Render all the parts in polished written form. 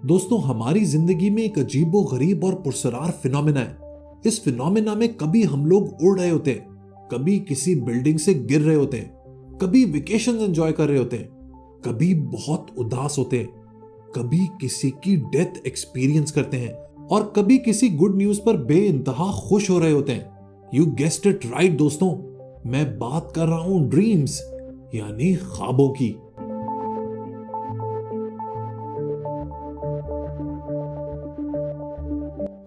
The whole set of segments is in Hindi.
दोस्तों, हमारी जिंदगी में एक अजीबो गरीब और पुरसरार फिनोमेना है। इस फिनोमेना में कभी हम लोग उड़ रहे होते हैं, कभी किसी बिल्डिंग से गिर रहे होते हैं, कभी वेकेशन एंजॉय कर रहे होते हैं, कभी बहुत उदास होते हैं, कभी किसी की डेथ एक्सपीरियंस करते हैं और कभी किसी गुड न्यूज पर बेइंतहा खुश हो रहे होते हैं। यू गेस्ड इट राइट दोस्तों, मैं बात कर रहा हूं ड्रीम्स यानी ख्वाबों की।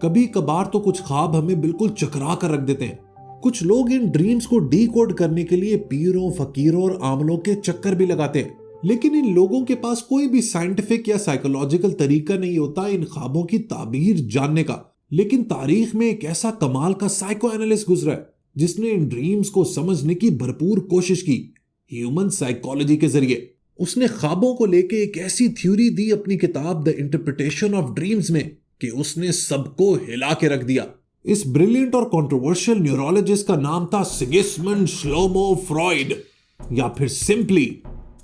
कभी कभार तो कुछ ख्वाब हमें बिल्कुल चकरा कर रख देते हैं। कुछ लोग इन ड्रीम्स को डीकोड करने के लिए पीरों, फकीरों और आमलों के चक्कर भी लगाते हैं, लेकिन इन लोगों के पास कोई भी साइंटिफिक या साइकोलॉजिकल तरीका नहीं होता इन ख्वाबों की ताबीर जानने का। लेकिन तारीख में एक ऐसा कमाल का साइको एनालिस्ट गुजरा है जिसने इन ड्रीम्स को समझने की भरपूर कोशिश की ह्यूमन साइकोलॉजी के जरिए। उसने ख्वाबों को लेके एक ऐसी थ्योरी दी अपनी किताब द इंटरप्रिटेशन ऑफ ड्रीम्स में कि उसने सबको हिला के रख दिया। इस ब्रिलियंट और कंट्रोवर्शियल न्यूरोलॉजिस्ट का नाम था सिगिस्मंड श्लोमो फ्रॉइड, या फिर simply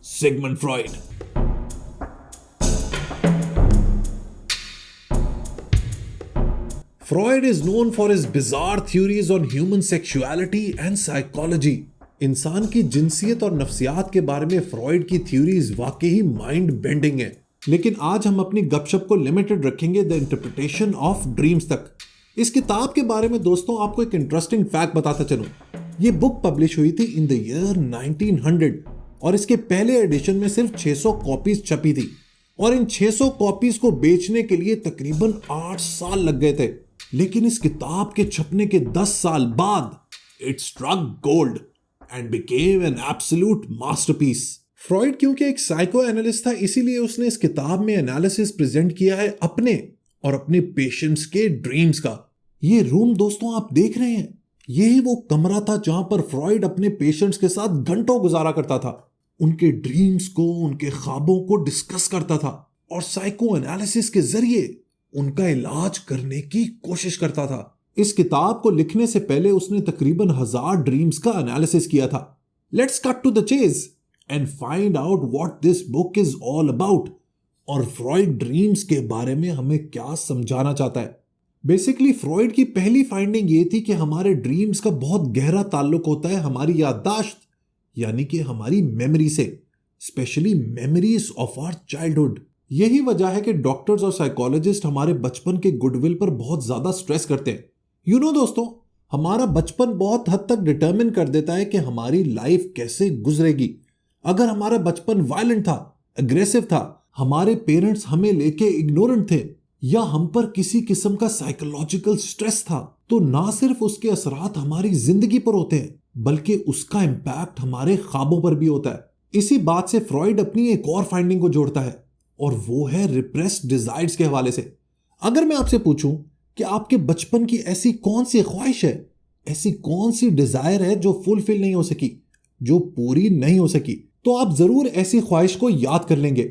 Sigmund Freud. Freud is known for his bizarre theories on human sexuality and psychology. इंसान की जिनसियत और नफ्सियात के बारे में फ्रॉइड की थ्योरीज वाकई माइंड बेंडिंग है। लेकिन आज हम अपनी गपशप को लिमिटेड रखेंगे द इंटरप्रिटेशन ऑफ ड्रीम्स तक। इस किताब के बारे में दोस्तों आपको एक इंटरेस्टिंग फैक्ट बताता चलूं। ये बुक पब्लिश हुई थी इन द ईयर 1900 और इसके पहले एडिशन में सिर्फ 600 कॉपीज छपी थी और इन 600 कॉपीज को बेचने के लिए तकरीबन 8 साल लग गए थे। लेकिन इस किताब के छपने के 10 साल बाद it struck gold and became an absolute masterpiece. Freud क्योंकि एक साइको एनालिस्ट था, इसीलिए उसने इस किताब में एनालिसिस प्रेजेंट किया है अपने और अपने पेशेंट्स के ड्रीम्स का। ये रूम दोस्तों आप देख रहे हैं, यही वो कमरा था जहां पर फ्रॉइड अपने पेशेंट्स के साथ घंटों गुजारा करता था, उनके ड्रीम्स को, उनके ख्वाबों को डिस्कस करता था और साइको एनालिसिस के जरिए उनका इलाज करने की कोशिश करता था। इस किताब को लिखने से पहले उसने तकरीबन 1000 ड्रीम्स का एनालिसिस किया था। Let's cut to the chase and find out what this book is all about और फ्रॉइड ड्रीम्स के बारे में हमें क्या समझाना चाहता है। बेसिकली फ्रॉइड की पहली फाइंडिंग ये थी कि हमारे ड्रीम्स का बहुत गहरा ताल्लुक होता है हमारी याददाश्त यानी कि हमारी मेमोरी से, specially memories of our childhood. यही वजह है कि डॉक्टर्स और साइकोलॉजिस्ट हमारे बचपन के गुडविल पर बहुत ज्यादा स्ट्रेस करते हैं। यू नो दोस्तों, हमारा बचपन बहुत हद तक डिटर्मिन कर देता है कि हमारी लाइफ कैसे गुजरेगी। अगर हमारा बचपन वायलेंट था, अग्रेसिव था, हमारे पेरेंट्स हमें लेके इग्नोरेंट थे या हम पर किसी किस्म का साइकोलॉजिकल स्ट्रेस था, तो ना सिर्फ उसके असरात हमारी जिंदगी पर होते हैं बल्कि उसका इंपैक्ट हमारे ख्वाबों पर भी होता है। इसी बात से फ्रॉइड अपनी एक और फाइंडिंग को जोड़ता है और वो है रिप्रेस्ड डिजायर्स के हवाले से। अगर मैं आपसे पूछूं कि आपके बचपन की ऐसी कौन सी ख्वाहिश है, ऐसी कौन सी डिजायर है जो फुलफिल नहीं हो सकी, जो पूरी नहीं हो सकी, तो आप जरूर ऐसी ख्वाहिश को याद कर लेंगे।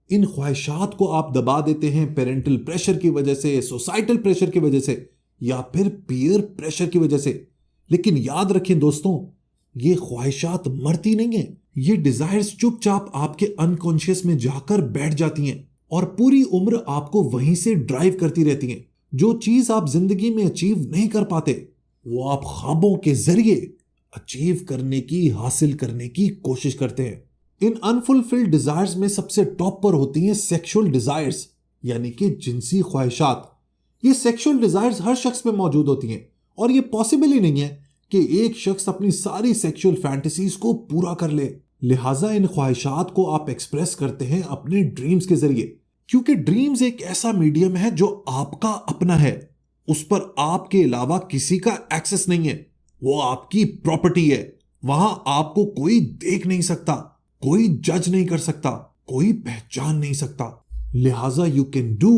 इन ख्वाहिशात को आप दबा देते हैं पेरेंटल प्रेशर की वजह से, सोसाइटल प्रेशर की वजह से या फिर पीयर प्रेशर की वजह से। लेकिन याद रखें दोस्तों, ये ख्वाहिशात मरती नहीं है, ये डिजायर्स चुपचाप आपके अनकॉन्शियस में जाकर बैठ जाती हैं और पूरी उम्र आपको वहीं से ड्राइव करती रहती हैं। जो चीज आप जिंदगी में अचीव नहीं कर पाते वो आप ख्वाबों के जरिए अचीव करने की, हासिल करने की कोशिश करते हैं। इन अनफुलफिल्ड डिजायर्स में सबसे टॉप पर होती हैं सेक्सुअल डिजायर्स यानी कि जिनसी ख्वाहिशात। ये सेक्सुअल डिजायर्स हर शख्स में मौजूद होती हैं और ये पॉसिबल ही नहीं है कि एक शख्स अपनी सारी सेक्सुअल फैंटेसीज को पूरा कर ले। लिहाजा इन ख्वाहिशात को आप एक्सप्रेस करते हैं अपने ड्रीम्स के जरिए, क्योंकि ड्रीम्स एक ऐसा मीडियम है जो आपका अपना है, उस पर आपके अलावा किसी का एक्सेस नहीं है, वो आपकी प्रॉपर्टी है। वहां आपको कोई देख नहीं सकता, कोई जज नहीं कर सकता, कोई पहचान नहीं सकता। लिहाजा you can do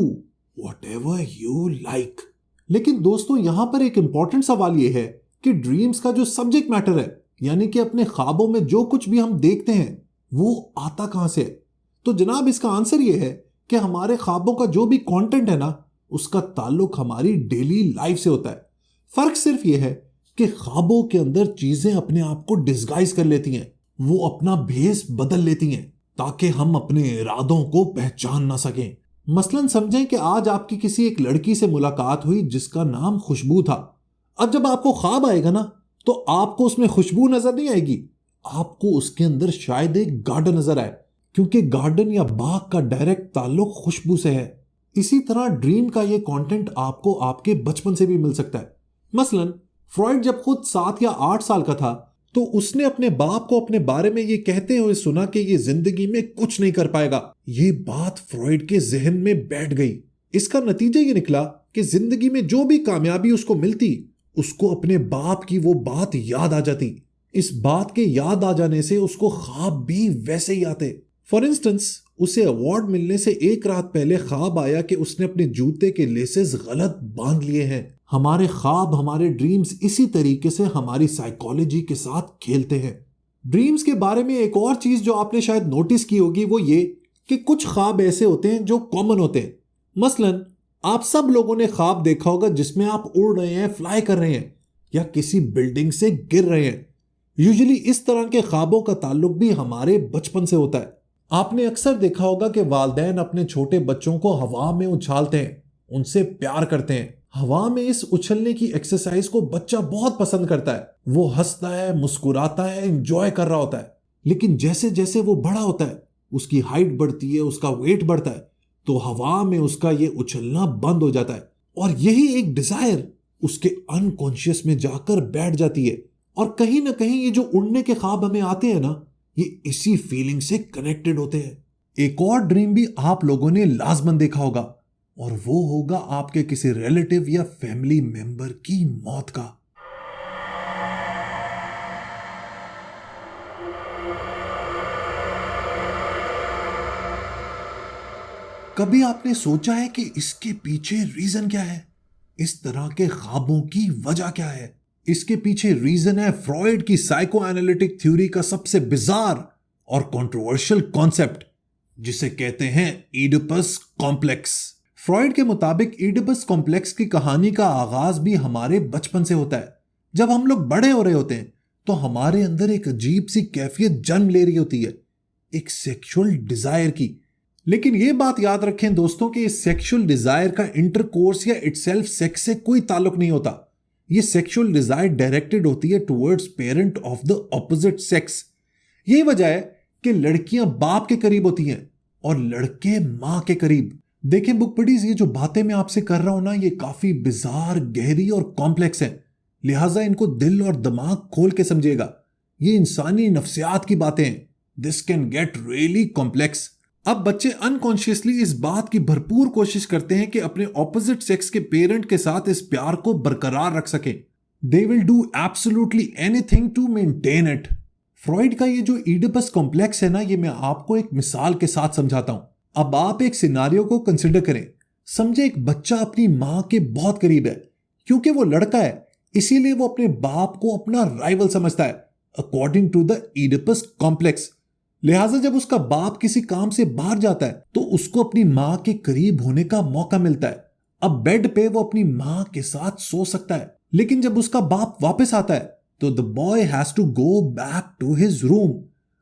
whatever you like. लेकिन दोस्तों यहां पर एक इंपॉर्टेंट सवाल यह है कि ड्रीम्स का जो सब्जेक्ट मैटर है यानी कि अपने ख्वाबों में जो कुछ भी हम देखते हैं वो आता कहां से है। तो जनाब इसका आंसर यह है कि हमारे ख्वाबों का जो भी कंटेंट है ना, उसका ताल्लुक हमारी डेली लाइफ से होता है। फर्क सिर्फ यह है कि ख्वाबों के अंदर चीजें अपने आप को डिस्गाइज कर लेती हैं, वो अपना भेस बदल लेती हैं ताकि हम अपने इरादों को पहचान ना सकें। मसलन समझें कि आज आपकी किसी एक लड़की से मुलाकात हुई जिसका नाम खुशबू था। अब जब आपको ख्वाब आएगा ना, तो आपको उसमें खुशबू नजर नहीं आएगी, आपको उसके अंदर शायद एक गार्डन नजर आए, क्योंकि गार्डन या बाग का डायरेक्ट ताल्लुक खुशबू से है। इसी तरह ड्रीम का ये कंटेंट आपको आपके बचपन से भी मिल सकता है। मसलन फ्रॉइड जब खुद 7 या 8 साल का था, तो उसने अपने बाप को अपने बारे में ये कहते हुए सुना कि ये जिंदगी में कुछ नहीं कर पाएगा। ये बात फ्रॉइड के जहन में बैठ गई। इसका नतीजा ये निकला कि जिंदगी में जो भी कामयाबी उसको मिलती, उसको अपने बाप की वो बात याद आ जाती। इस बात के याद आ जाने से उसको ख्वाब भी वैसे ही आते। फॉर इंस्टेंस, उसे अवार्ड मिलने से एक रात पहले ख्वाब आया कि उसने अपने जूते के लेसेस गलत बांध लिए हैं। हमारे ख्वाब, हमारे ड्रीम्स इसी तरीके से हमारी साइकोलॉजी के साथ खेलते हैं। ड्रीम्स के बारे में एक और चीज जो आपने शायद नोटिस की होगी वो ये कि कुछ ख्वाब ऐसे होते हैं जो कॉमन होते हैं। मसलन आप सब लोगों ने ख्वाब देखा होगा जिसमें आप उड़ रहे हैं, फ्लाई कर रहे हैं या किसी बिल्डिंग से गिर रहे हैं। यूजुअली इस तरह के ख्वाबों का ताल्लुक भी हमारे बचपन से होता है। आपने अक्सर देखा होगा कि वालिदैन अपने छोटे बच्चों को हवा में उछालते हैं, उनसे प्यार करते हैं। हवा में इस उछलने की एक्सरसाइज को बच्चा बहुत पसंद करता है। वो हंसता है, मुस्कुराता है, एंजॉय कर रहा होता है। लेकिन जैसे जैसे वो बड़ा होता है, उसकी हाइट बढ़ती है, उसका वेट बढ़ता है, तो हवा में उसका ये उछलना बंद हो जाता है और यही एक डिजायर उसके अनकॉन्शियस में जाकर बैठ जाती है। और कहीं ना कहीं ये जो उड़ने के ख्वाब हमें आते हैं ना, ये इसी फीलिंग से कनेक्टेड होते हैं। एक और ड्रीम भी आप लोगों ने लाजमन देखा होगा, और वो होगा आपके किसी रिलेटिव या फैमिली मेंबर की मौत का। कभी आपने सोचा है कि इसके पीछे रीजन क्या है? इस तरह के ख्वाबों की वजह क्या है? इसके पीछे रीजन है फ्रॉइड की साइको एनालिटिक थ्योरी का सबसे बिजार और कंट्रोवर्शियल कॉन्सेप्ट, जिसे कहते हैं इडिपस कॉम्प्लेक्स। फ्रॉइड के मुताबिक इडिपस कॉम्प्लेक्स की कहानी का आगाज भी हमारे बचपन से होता है। जब हम लोग बड़े हो रहे होते हैं तो हमारे अंदर एक अजीब सी कैफियत जन्म ले रही होती है, एक सेक्सुअल डिजायर की। लेकिन यह बात याद रखें दोस्तों कि इस सेक्सुअल डिजायर का इंटरकोर्स या इटसेल्फ सेक्स से कोई ताल्लुक नहीं होता। ये सेक्सुअल डिजायर डायरेक्टेड होती है towards parent of the opposite sex. यही वजह है कि लड़कियां बाप के करीब होती हैं और लड़के मां के करीब। देखें बुक बडीज, ये जो बातें मैं आपसे कर रहा हूं ना, ये काफी बिजार, गहरी और कॉम्प्लेक्स हैं। लिहाजा इनको दिल और दिमाग खोल के समझिएगा। ये इंसानी नफ्सियात की बातें हैं। This can get really complex. अब बच्चे अनकॉन्शियसली इस बात की भरपूर कोशिश करते हैं कि अपने ऑपोजिट सेक्स के पेरेंट के साथ इस प्यार को बरकरार रख सकें। They will do absolutely anything to maintain it. Freud का ये जो इडिपस कॉम्प्लेक्स है ना, ये मैं आपको एक मिसाल के साथ समझाता हूं। अब आप एक सिनारियो को कंसिडर करें। समझे एक बच्चा अपनी मां के बहुत करीब है। क्योंकि वो लड़का है, इसीलिए वो अपने बाप को अपना राइवल समझता है, according to the Oedipus complex. लिहाजा जब उसका बाप किसी काम से बाहर जाता है तो उसको अपनी मां के करीब होने का मौका मिलता है। अब बेड पे वो अपनी मां के साथ सो सकता है। लेकिन जब उसका बाप वापस आता है तो the boy has to go back to his room.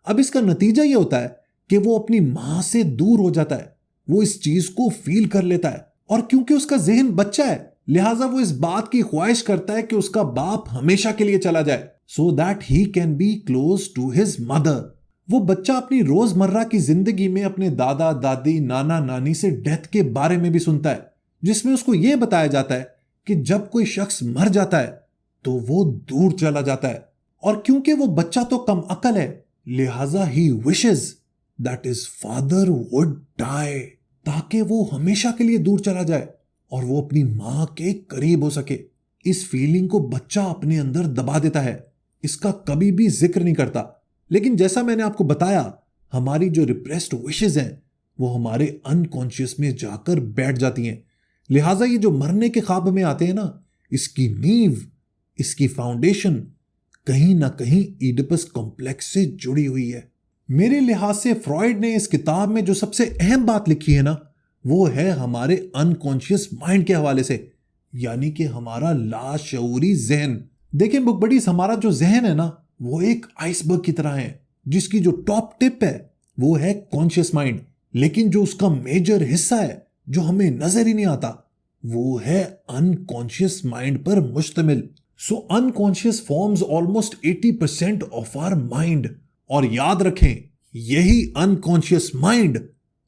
अब इसका नतीजा ये होता है कि वो अपनी मां से दूर हो जाता है। वो इस चीज को फील कर लेता है, और क्योंकि उसका जहन बच्चा है, लिहाजा वो इस बात की ख्वाहिश करता है कि उसका बाप हमेशा के लिए चला जाए, so that he can be close to his mother. वो बच्चा अपनी रोजमर्रा की जिंदगी में अपने दादा दादी, नाना नानी से डेथ के बारे में भी सुनता है, जिसमें उसको यह बताया जाता है कि जब कोई शख्स मर जाता है तो वो दूर चला जाता है। और क्योंकि वो बच्चा तो कम अकल है, लिहाजा ही wishes that his father would die, ताकि वो हमेशा के लिए दूर चला जाए और वो अपनी मां के करीब हो सके। इस फीलिंग को बच्चा अपने अंदर दबा देता है, इसका कभी भी जिक्र नहीं करता। लेकिन जैसा मैंने आपको बताया, हमारी जो रिप्रेस्ड विशेस हैं वो हमारे अनकॉन्शियस में जाकर बैठ जाती हैं। लिहाजा ये जो मरने के ख्वाब में आते हैं ना, इसकी नींव, इसकी फाउंडेशन कहीं ना कहीं इडिपस कॉम्प्लेक्स से जुड़ी हुई है। मेरे लिहाज से फ्रॉइड ने इस किताब में जो सबसे अहम बात लिखी है ना, वो है हमारे अनकॉन्शियस माइंड के हवाले से, यानी कि हमारा लाशऊरी जहन। देखें बुक बडीज, हमारा जो जहन है ना, वो एक आइसबर्ग की तरह है, जिसकी जो टॉप टिप है वो है कॉन्शियस माइंड, लेकिन जो उसका मेजर हिस्सा है जो हमें नजर ही नहीं आता, वो है अनकॉन्शियस माइंड पर मुश्तमिल। So unconscious forms almost 80% of our mind. और याद रखें, यही अनकॉन्शियस माइंड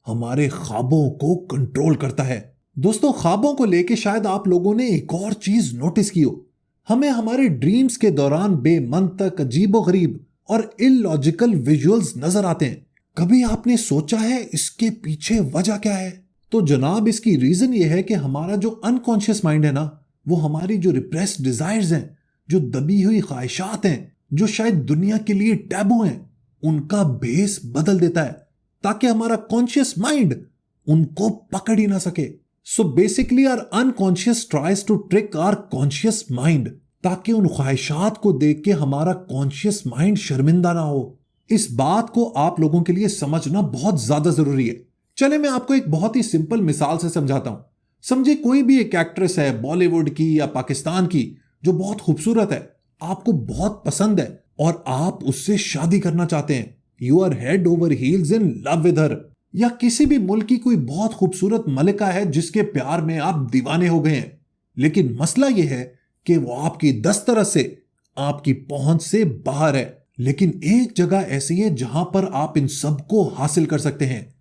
हमारे ख्वाबों को कंट्रोल करता है। दोस्तों, ख्वाबों को लेके शायद आप लोगों ने एक और चीज नोटिस की हो। हमें हमारे ड्रीम्स के दौरान बेमंतक, अजीबोगरीब और इलॉजिकल विजुअल्स नजर आते हैं। कभी आपने सोचा है इसके पीछे वजह क्या है? तो जनाब, इसकी रीजन ये है कि हमारा जो अनकॉन्शियस माइंड है ना, वो हमारी जो रिप्रेस्ड डिजायर्स हैं, जो दबी हुई ख्वाहिशात हैं, जो शायद दुनिया के लिए टैबू हैं, उनका बेस बदल देता है ताकि हमारा कॉन्शियस माइंड उनको पकड़ ही ना सके। So basically our unconscious tries to trick our conscious mind, ताकि उन ख्वाहिशात को देख के हमारा कॉन्शियस माइंड शर्मिंदा ना हो। इस बात को आप लोगों के लिए समझना बहुत ज्यादा जरूरी है। चले मैं आपको एक बहुत ही सिंपल मिसाल से समझाता हूं। समझे कोई भी एक एक्ट्रेस है, बॉलीवुड की या पाकिस्तान की, जो बहुत खूबसूरत है, आपको बहुत पसंद है और आप उससे शादी करना चाहते हैं। You are head over heels in love with her. या किसी भी मुल्क की कोई बहुत खूबसूरत मलिका है जिसके प्यार में आप दीवाने हो गए हैं, लेकिन मसला यह है कि वो आपकी दस्तरस से, आपकी पहुंच से बाहर है। लेकिन एक जगह ऐसी है जहां पर आप इन सबको हासिल कर सकते हैं,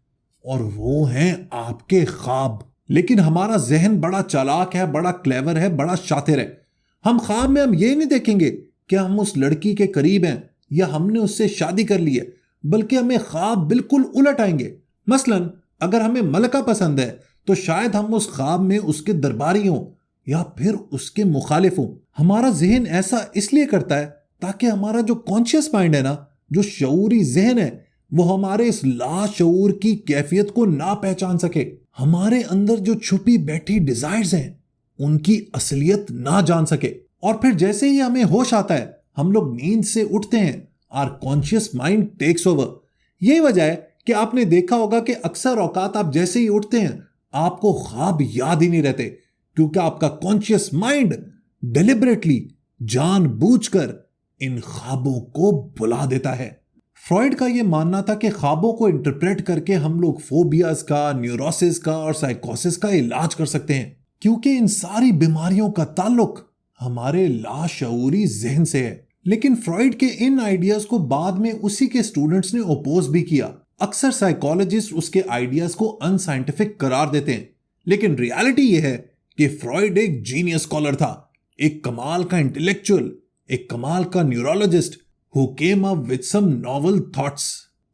और वो हैं आपके ख्वाब। लेकिन हमारा जहन बड़ा चालाक है, बड़ा क्लेवर है, बड़ा शातिर है। हम ख्वाब में हम ये नहीं देखेंगे कि हम उस लड़की के करीब हैं या हमने उससे शादी कर ली है, बल्कि हमें ख्वाब बिल्कुल उलट आएंगे। मसलन अगर हमें मलका पसंद है तो शायद हम उस ख्वाब में उसके दरबारी हों या फिर उसके मुखालिफ हों। हमारा जहन ऐसा इसलिए करता है ताकि हमारा जो कॉन्शियस माइंड है ना, जो शऊरी जहन है, वो हमारे इस लाशऊर की कैफियत को ना पहचान सके। हमारे अंदर जो छुपी बैठी डिजायर्स हैं, उनकी असलियत ना जान सके। और फिर जैसे ही हमें होश आता है, हम लोग नींद से उठते हैं, our conscious mind takes over. यही वजह है कि आपने देखा होगा कि अक्सर औकात आप जैसे ही उठते हैं, आपको ख्वाब याद ही नहीं रहते, क्योंकि आपका कॉन्शियस माइंड डेलिबरेटली, जानबूझकर इन ख्वाबों को बुला देता है। फ्रॉइड का यह मानना था कि ख्वाबों को इंटरप्रेट करके हम लोग फोबियाज का, न्यूरोसिस का और साइकोसिस का इलाज कर सकते हैं, क्योंकि इन सारी बीमारियों का ताल्लुक हमारे लाशऊरी जहन से है। लेकिन फ्रॉइड के इन आइडियाज को बाद में उसी के स्टूडेंट्स ने ओपोज भी किया। अक्सर साइकोलॉजिस्ट उसके आइडियाज को अनसाइंटिफिक करार देते हैं, लेकिन रियलिटी यह है कि फ्रॉइड एक जीनियस स्कॉलर था, एक कमाल का इंटेलेक्चुअल, एक कमाल का neurologist who came up with some novel thoughts।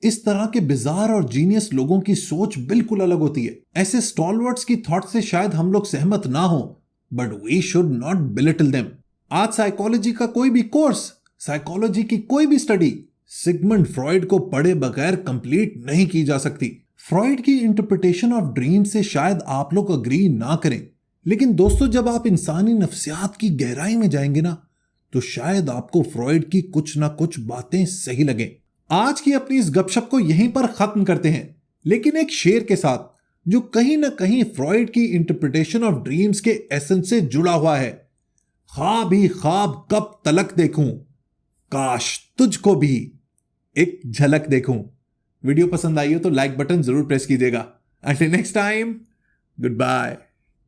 इस तरह के बिजार और जीनियस लोगों की सोच बिल्कुल अलग होती है। ऐसे स्टॉलवर्ड्स की थॉट से शायद हम लोग सहमत ना हो, but we should not belittle them. आज साइकोलॉजी का कोई भी कोर्स, साइकोलॉजी की कोई भी स्टडी सिगमंड फ्रॉइड को पढ़े बगैर कंप्लीट नहीं की जा सकती। फ्रॉइड की इंटरप्रिटेशन ऑफ ड्रीम से शायद आप लोग अग्री ना करें, लेकिन दोस्तों, जब आप इंसानी नफ्सियात की गहराई में जाएंगे ना, तो शायद आपको फ्रॉइड की कुछ ना कुछ बातें सही लगे। आज की अपनी इस गपशप को यहीं पर खत्म करते हैं, लेकिन एक शेर के साथ जो कहीं ना कहीं फ्रॉइड की इंटरप्रिटेशन ऑफ ड्रीम्स के एसेंस से जुड़ा हुआ है। ख्वाब ही ख्वाब कब तलक देखूं, काश तुझको भी एक झलक देखूं। वीडियो पसंद आई हो तो लाइक बटन जरूर प्रेस कीजिएगा। Until next time, good bye.